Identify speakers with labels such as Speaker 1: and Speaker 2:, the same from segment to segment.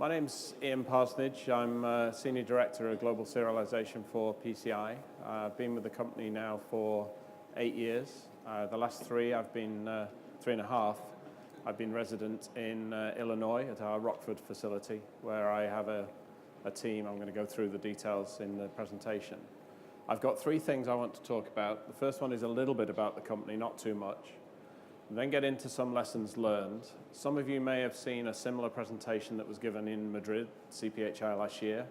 Speaker 1: My name's Ian Parsonage. I'm Senior Director of Global Serialization for PCI. I've been with the company now for 8 years. The last 3, I've been 3.5. I've been resident in Illinois at our Rockford facility, where I have a team. I'm going to go through the details in the presentation. I've got 3 things I want to talk about. The first one is a little bit about the company, not too much. Then get into some lessons learned. Some of you may have seen a similar presentation that was given in Madrid, CPhI last year.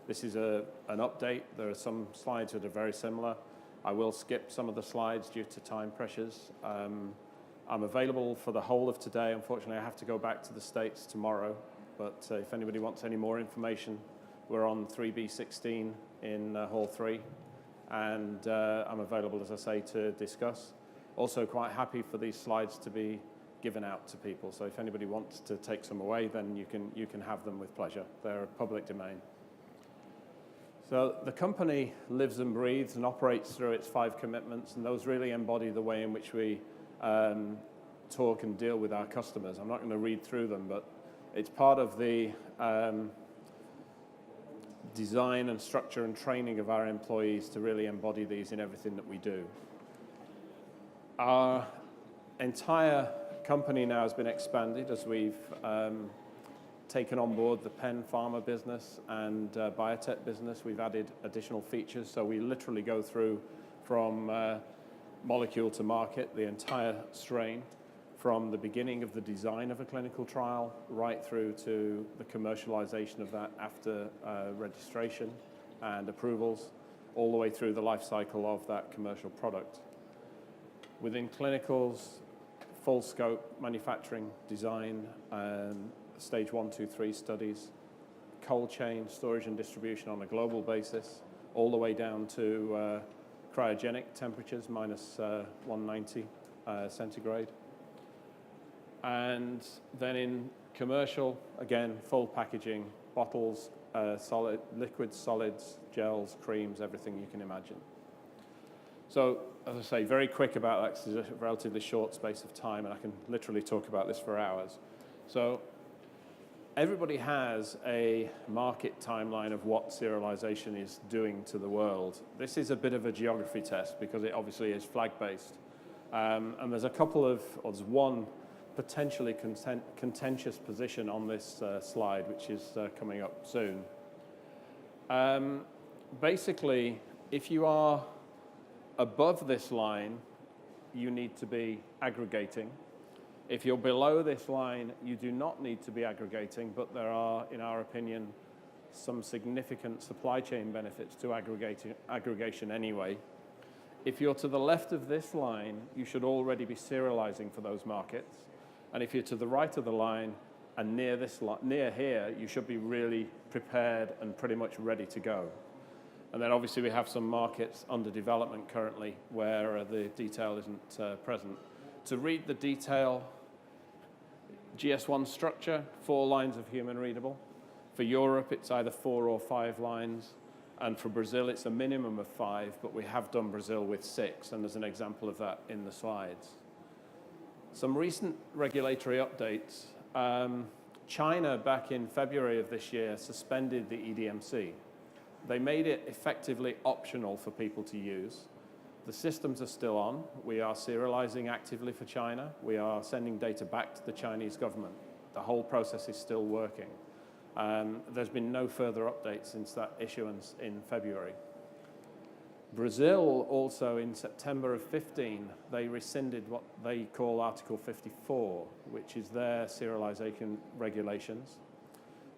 Speaker 1: This is an update. There are some slides that are very similar. I will skip some of the slides due to time pressures. I'm available for the whole of today. Unfortunately, I have to go back to the States tomorrow. But if anybody wants any more information, we're on 3B16 in Hall 3. And I'm available, as I say, to discuss. Also quite happy for these slides to be given out to people. So if anybody wants to take some away, then you can have them with pleasure. They're public domain. So the company lives and breathes and operates through its 5 commitments, and those really embody the way in which we talk and deal with our customers. I'm not going to read through them, but it's part of the design and structure and training of our employees to really embody these in everything that we do. Our entire company now has been expanded as we've taken on board the pen pharma business and biotech business. We've added additional features, so we literally go through from molecule to market, the entire strain, from the beginning of the design of a clinical trial right through to the commercialization of that after registration and approvals, all the way through the life cycle of that commercial product. Within clinicals, full scope manufacturing, design, stage 1, 2, 3 studies, cold chain, storage and distribution on a global basis, all the way down to cryogenic temperatures, minus 190 centigrade. And then in commercial, again, full packaging, bottles, solid, liquids, solids, gels, creams, everything you can imagine. So, as I say, very quick about that because it's a relatively short space of time, and I can literally talk about this for hours. So, everybody has a market timeline of what serialization is doing to the world. This is a bit of a geography test because it obviously is flag-based. And there's a couple of, or there's one potentially contentious position on this slide, which is coming up soon. Basically, if you are above this line, you need to be aggregating. If you're below this line, you do not need to be aggregating, but there are, in our opinion, some significant supply chain benefits to aggregation anyway. If you're to the left of this line, you should already be serializing for those markets. And if you're to the right of the line and near here, you should be really prepared and pretty much ready to go. And then obviously we have some markets under development currently where the detail isn't present. To read the detail, GS1 structure, 4 lines of human readable. For Europe, it's either 4 or 5 lines. And for Brazil, it's a minimum of 5, but we have done Brazil with 6, and there's an example of that in the slides. Some recent regulatory updates. China, back in February of this year, suspended the EDMC. They made it effectively optional for people to use. The systems are still on. We are serializing actively for China. We are sending data back to the Chinese government. The whole process is still working. There's been no further updates since that issuance in February. Brazil also, in September of 15, they rescinded what they call Article 54, which is their serialization regulations.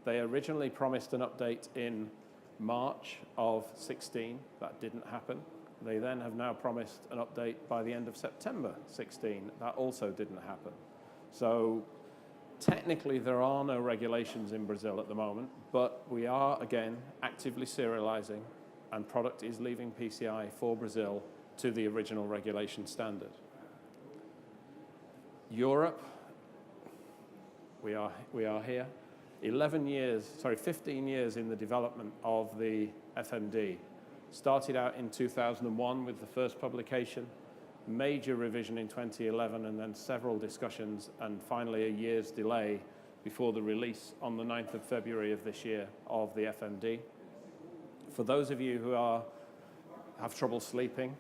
Speaker 1: They originally promised an update in March of 16. That didn't happen. They then have now promised an update by the end of September 16. That also didn't happen. So technically there are no regulations in Brazil at the moment, but we are, again, actively serializing, and product is leaving PCI for Brazil to the original regulation standard. Europe, we are here. 15 years in the development of the FMD. Started out in 2001 with the first publication, major revision in 2011, and then several discussions, and finally a year's delay before the release on the 9th of February of this year of the FMD. For those of you who have trouble sleeping,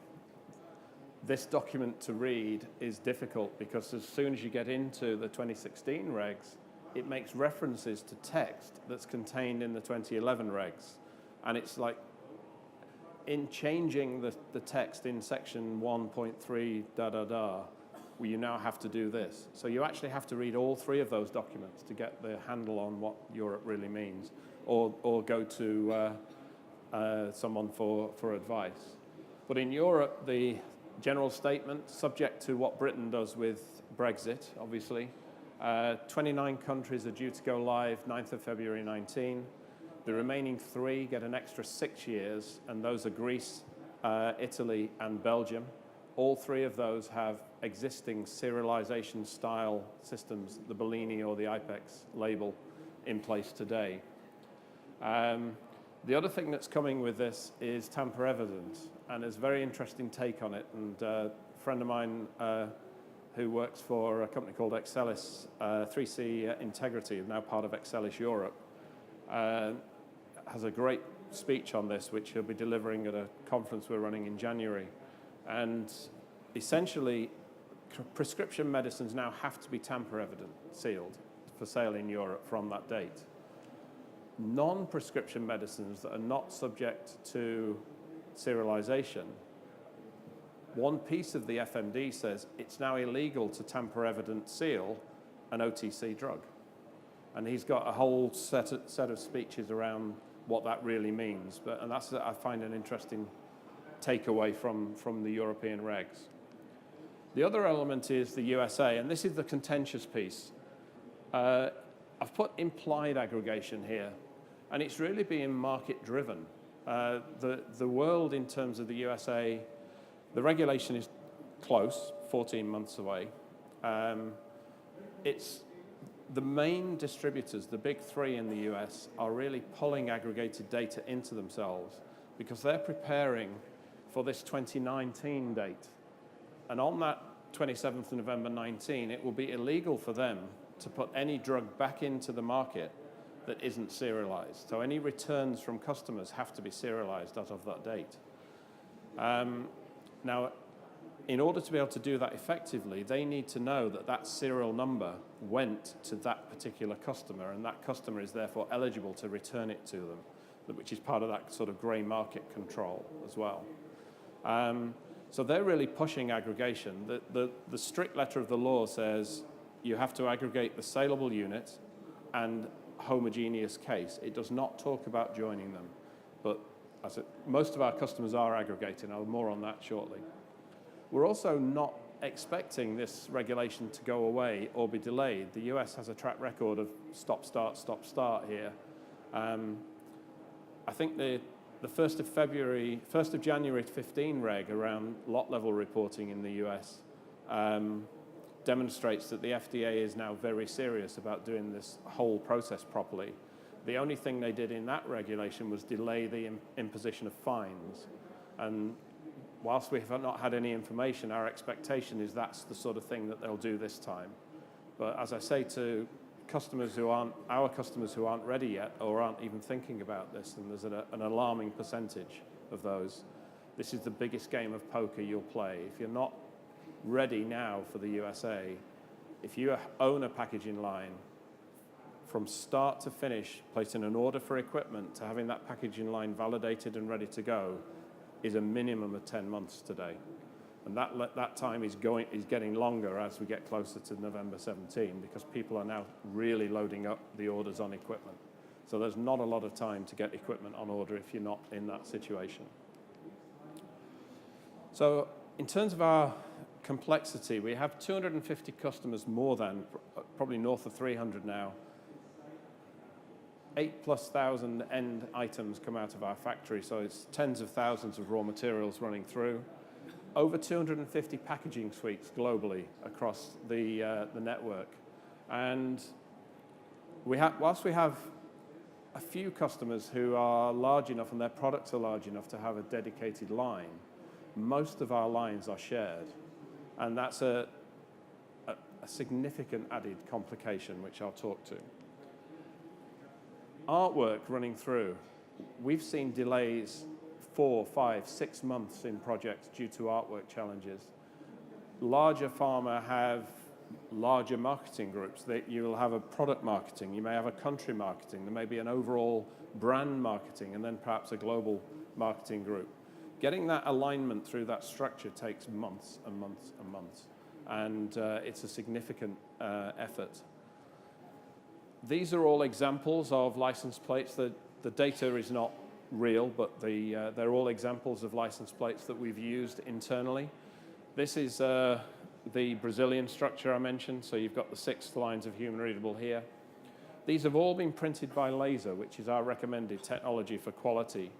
Speaker 1: this document to read is difficult because as soon as you get into the 2016 regs, it makes references to text that's contained in the 2011 regs. And it's like, in changing the text in section 1.3 you now have to do this. So you actually have to read all three of those documents to get the handle on what Europe really means, or go to someone for advice. But in Europe, the general statement, subject to what Britain does with Brexit, obviously, 29 countries are due to go live 9th of February 19. The remaining 3 get an extra 6 years, and those are Greece, Italy, and Belgium. All 3 of those have existing serialization style systems, the Bellini or the IPEX label, in place today. The other thing that's coming with this is tamper evidence, and there's a very interesting take on it. And a friend of mine who works for a company called Excelis, 3C Integrity, now part of Excelis Europe, has a great speech on this, which he'll be delivering at a conference we're running in January. And essentially, prescription medicines now have to be tamper evident, sealed, for sale in Europe from that date. Non-prescription medicines that are not subject to serialization, one piece of the FMD says it's now illegal to tamper evident seal an OTC drug. And he's got a whole set of speeches around what that really means. And that's, I find, an interesting takeaway from the European regs. The other element is the USA, and this is the contentious piece. I've put implied aggregation here, and it's really being market-driven. The world, in terms of the USA, the regulation is close, 14 months away. It's the main distributors, the big 3 in the US, are really pulling aggregated data into themselves because they're preparing for this 2019 date. And on that 27th of November 19, it will be illegal for them to put any drug back into the market that isn't serialized. So any returns from customers have to be serialized as of that date. Now, in order to be able to do that effectively, they need to know that that serial number went to that particular customer, and that customer is therefore eligible to return it to them, which is part of that sort of grey market control as well. So they're really pushing aggregation. The strict letter of the law says you have to aggregate the saleable unit and homogeneous case. It does not talk about joining them, but most of our customers are aggregating. I'll have more on that shortly. We're also not expecting this regulation to go away or be delayed. The US has a track record of stop, start here. I think the 1st of January 15 reg around lot level reporting in the US demonstrates that the FDA is now very serious about doing this whole process properly. The only thing they did in that regulation was delay the imposition of fines. And whilst we have not had any information, our expectation is that's the sort of thing that they'll do this time. But as I say to customers who aren't, our customers who aren't ready yet or aren't even thinking about this, and there's an alarming percentage of those, this is the biggest game of poker you'll play. If you're not ready now for the USA, if you own a packaging line, from start to finish, placing an order for equipment to having that packaging line validated and ready to go is a minimum of 10 months today. And that time is getting longer as we get closer to November 17 because people are now really loading up the orders on equipment. So there's not a lot of time to get equipment on order if you're not in that situation. So in terms of our complexity, we have 250 customers more than, probably north of 300 now. 8,000+ end items come out of our factory, so it's tens of thousands of raw materials running through. Over 250 packaging suites globally across the network. And whilst we have a few customers who are large enough and their products are large enough to have a dedicated line, most of our lines are shared. And that's a a significant added complication, which I'll talk to. Artwork running through. We've seen delays 4, 5, 6 months in projects due to artwork challenges. Larger pharma have larger marketing groups. You will have a product marketing, you may have a country marketing, there may be an overall brand marketing, and then perhaps a global marketing group. Getting that alignment through that structure takes months and months and months, and it's a significant effort. These are all examples of license plates. The data is not real, but they're all examples of license plates that we've used internally. This is the Brazilian structure I mentioned, so you've got the 6 lines of human readable here. These have all been printed by laser, which is our recommended technology for quality.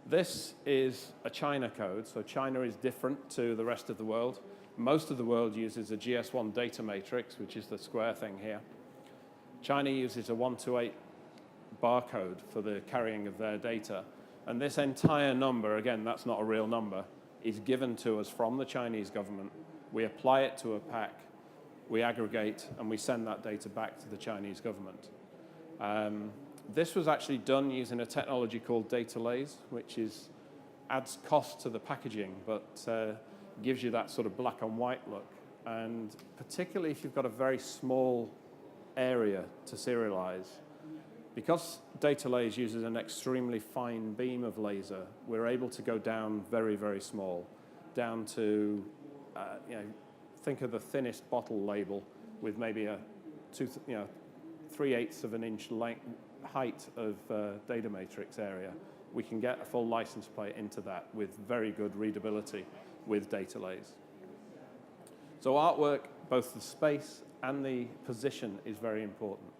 Speaker 1: This is a China code, so China is different to the rest of the world. Most of the world uses a GS1 data matrix, which is the square thing here. China uses a 128 barcode for the carrying of their data. And this entire number, again, that's not a real number, is given to us from the Chinese government. We apply it to a pack, we aggregate, and we send that data back to the Chinese government. This was actually done using a technology called data lays, which adds cost to the packaging, but gives you that sort of black and white look. And particularly if you've got a very small area to serialize, because data lays uses an extremely fine beam of laser, we're able to go down very, very small, down to, think of the thinnest bottle label with maybe a 3/8 of an inch height of data matrix area. We can get a full license plate into that with very good readability with data lays. So artwork, both the space and the position, is very important.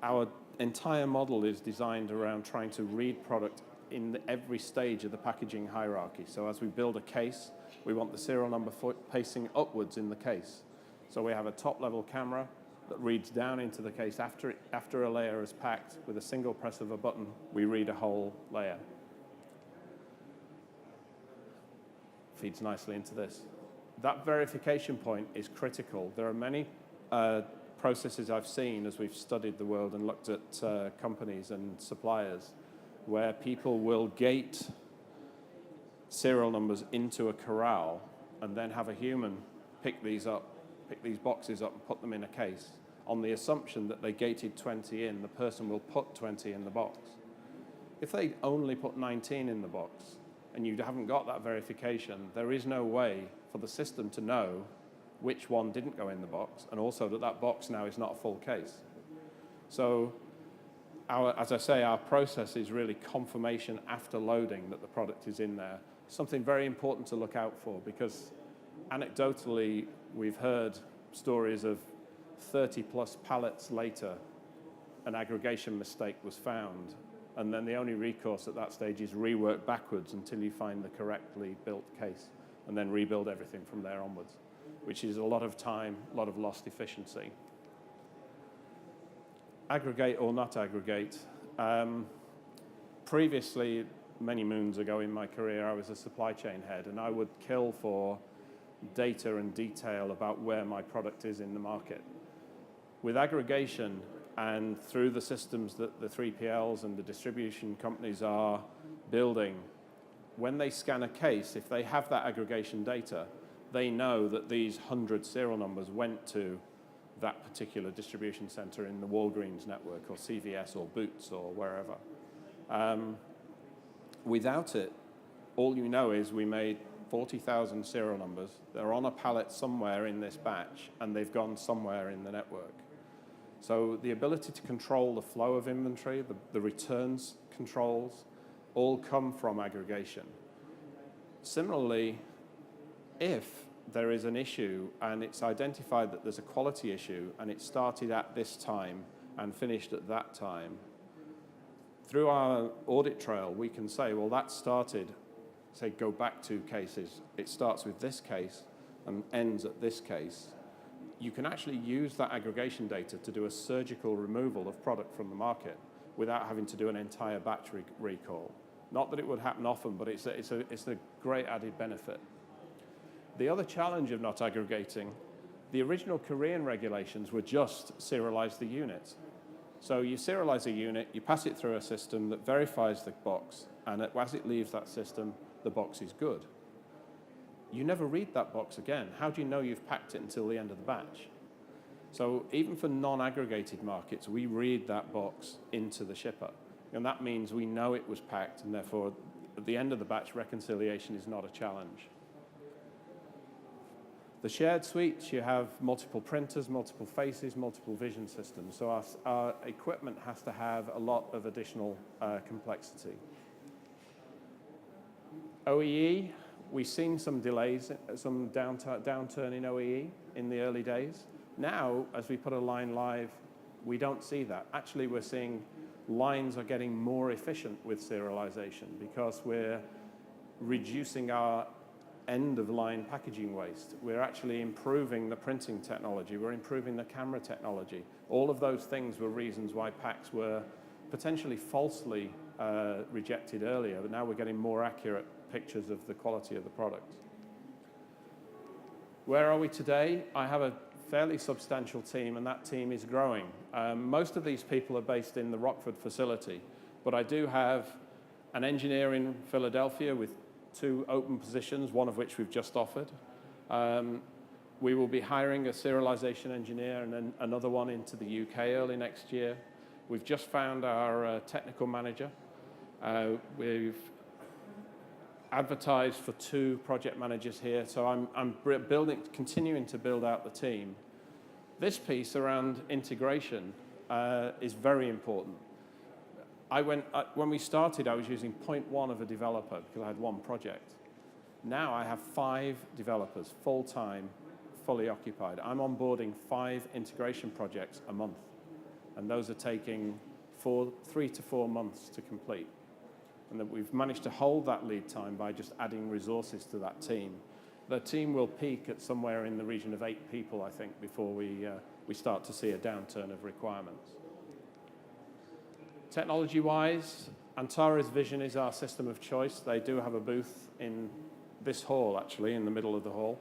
Speaker 1: Our entire model is designed around trying to read product in every stage of the packaging hierarchy. So as we build a case, we want the serial number pacing upwards in the case. So we have a top-level camera that reads down into the case after a layer is packed. With a single press of a button, we read a whole layer. Feeds nicely into this. That verification point is critical. There are many processes I've seen as we've studied the world and looked at companies and suppliers where people will gate serial numbers into a corral and then have a human pick these boxes up and put them in a case on the assumption that they gated 20 in, the person will put 20 in the box. If they only put 19 in the box and you haven't got that verification, there is no way for the system to know which one didn't go in the box, and also that box now is not a full case. So, as I say, our process is really confirmation after loading that the product is in there. Something very important to look out for, because anecdotally, we've heard stories of 30-plus pallets later, an aggregation mistake was found, and then the only recourse at that stage is rework backwards until you find the correctly built case, and then rebuild everything from there onwards, which is a lot of time, a lot of lost efficiency. Aggregate or not aggregate. Previously, many moons ago in my career, I was a supply chain head, and I would kill for data and detail about where my product is in the market. With aggregation and through the systems that the 3PLs and the distribution companies are building, when they scan a case, if they have that aggregation data, they know that these 100 serial numbers went to that particular distribution center in the Walgreens network or CVS or Boots or wherever. Without it, all you know is we made 40,000 serial numbers. They're on a pallet somewhere in this batch, and they've gone somewhere in the network. So the ability to control the flow of inventory, the returns controls, all come from aggregation. Similarly, if there is an issue and it's identified that there's a quality issue and it started at this time and finished at that time, through our audit trail, we can say, well, that started, say, go back 2 cases. It starts with this case and ends at this case. You can actually use that aggregation data to do a surgical removal of product from the market without having to do an entire batch recall. Not that it would happen often, but it's a great added benefit. The other challenge of not aggregating The original Korean regulations were just serialize the unit. So you serialize a unit, you pass it through a system that verifies the box, and as it leaves that system, the box is good. You never read that box again. How do you know you've packed it until the end of the batch? So even for non-aggregated markets, we read that box into the shipper. And that means we know it was packed, and therefore, at the end of the batch, reconciliation is not a challenge. The shared suites, you have multiple printers, multiple faces, multiple vision systems. So our equipment has to have a lot of additional complexity. OEE, we've seen some delays, some downturn in OEE in the early days. Now, as we put a line live, we don't see that. Actually, we're seeing lines are getting more efficient with serialization because we're reducing our end-of-line packaging waste. We're actually improving the printing technology. We're improving the camera technology. All of those things were reasons why packs were potentially falsely rejected earlier, but now we're getting more accurate pictures of the quality of the product. Where are we today? I have a fairly substantial team, and that team is growing. Most of these people are based in the Rockford facility, but I do have an engineer in Philadelphia with 2 open positions, one of which we've just offered. We will be hiring a serialization engineer and then another one into the UK early next year. We've just found our technical manager. We've advertised for 2 project managers here, so I'm continuing to build out the team. This piece around integration is very important. When we started, I was using 0.1 of a developer because I had 1 project. Now I have 5 developers, full-time, fully occupied. I'm onboarding 5 integration projects a month, and those are taking 3 to 4 months to complete. And that we've managed to hold that lead time by just adding resources to that team. The team will peak at somewhere in the region of 8 people, I think, before we start to see a downturn of requirements. Technology-wise, Antares Vision is our system of choice. They do have a booth in this hall, actually, in the middle of the hall.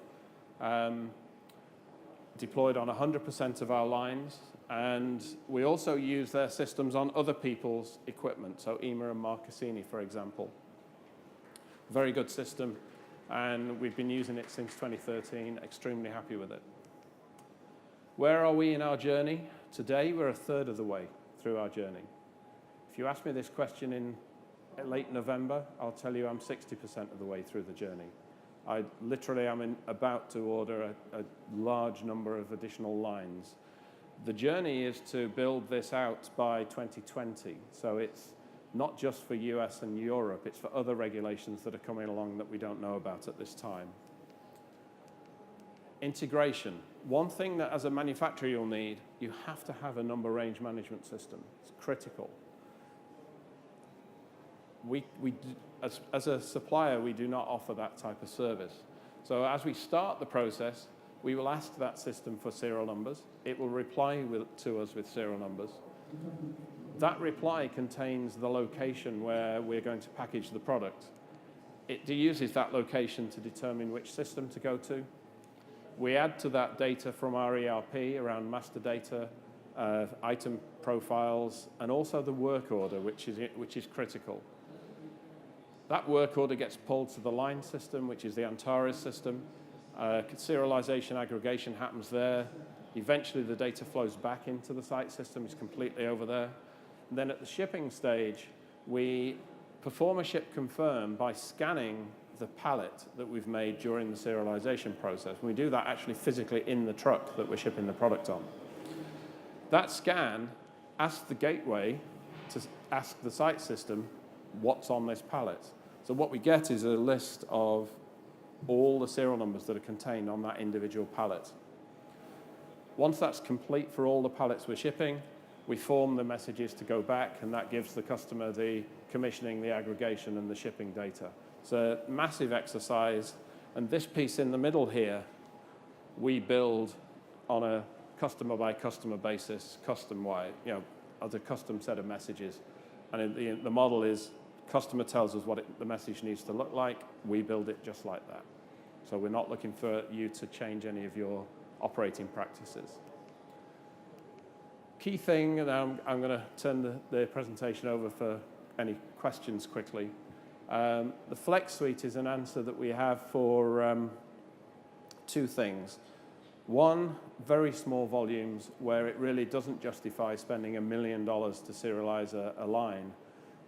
Speaker 1: Deployed on 100% of our lines, and we also use their systems on other people's equipment, so EMA and Marcassini, for example. Very good system, and we've been using it since 2013, extremely happy with it. Where are we in our journey? Today, we're a third of the way through our journey. If you ask me this question in late November, I'll tell you I'm 60% of the way through the journey. I literally am about to order a large number of additional lines. The journey is to build this out by 2020. So it's not just for US and Europe, it's for other regulations that are coming along that we don't know about at this time. Integration. One thing that as a manufacturer you'll need, you have to have a number range management system. It's critical. As a supplier, we do not offer that type of service. So as we start the process, we will ask that system for serial numbers. It will reply to us with serial numbers. That reply contains the location where we're going to package the product. It uses that location to determine which system to go to. We add to that data from our ERP around master data, item profiles, and also the work order, which is critical. That work order gets pulled to the line system, which is the Antares system. Serialization aggregation happens there. Eventually, the data flows back into the site system. It's completely over there. And then at the shipping stage, we perform a ship confirm by scanning the pallet that we've made during the serialization process. We do that actually physically in the truck that we're shipping the product on. That scan asks the gateway to ask the site system what's on this pallet. So what we get is a list of all the serial numbers that are contained on that individual pallet. Once that's complete for all the pallets we're shipping, we form the messages to go back, and that gives the customer the commissioning, the aggregation, and the shipping data. It's a massive exercise, and this piece in the middle here, we build on a customer-by-customer basis, custom-wide, as a custom set of messages. And the model is customer tells us what the message needs to look like. We build it just like that. So we're not looking for you to change any of your operating practices. Key thing, and I'm going to turn the presentation over for any questions quickly. The Flex Suite is an answer that we have for two things. One, very small volumes where it really doesn't justify spending $1 million to serialize a line.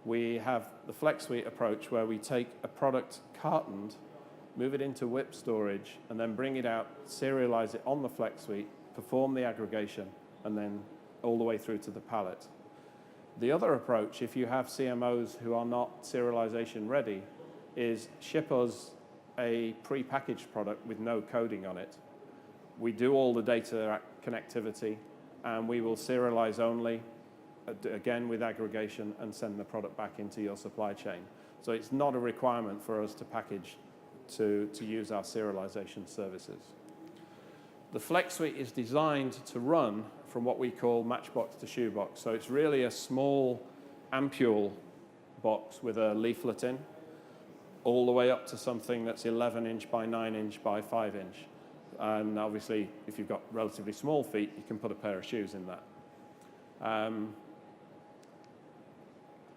Speaker 1: We have the Flex Suite approach where we take a product cartoned, move it into WIP storage, and then bring it out, serialize it on the Flex Suite, perform the aggregation, and then all the way through to the pallet. The other approach, if you have CMOs who are not serialization ready, is ship us a pre-packaged product with no coding on it. We do all the data connectivity, and we will serialize only, again with aggregation, and send the product back into your supply chain. So it's not a requirement for us to package to use our serialization services. The Flex Suite is designed to run from what we call matchbox to shoebox. So it's really a small ampule box with a leaflet in, all the way up to something that's 11-inch by 9-inch by 5-inch. And obviously, if you've got relatively small feet, you can put a pair of shoes in that.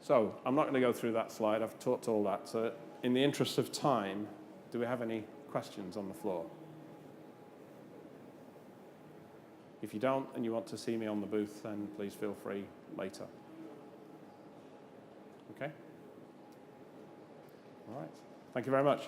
Speaker 1: So I'm not going to go through that slide. I've talked all that. So in the interest of time, do we have any questions on the floor? If you don't and you want to see me on the booth, then please feel free later. Okay? All right. Thank you very much.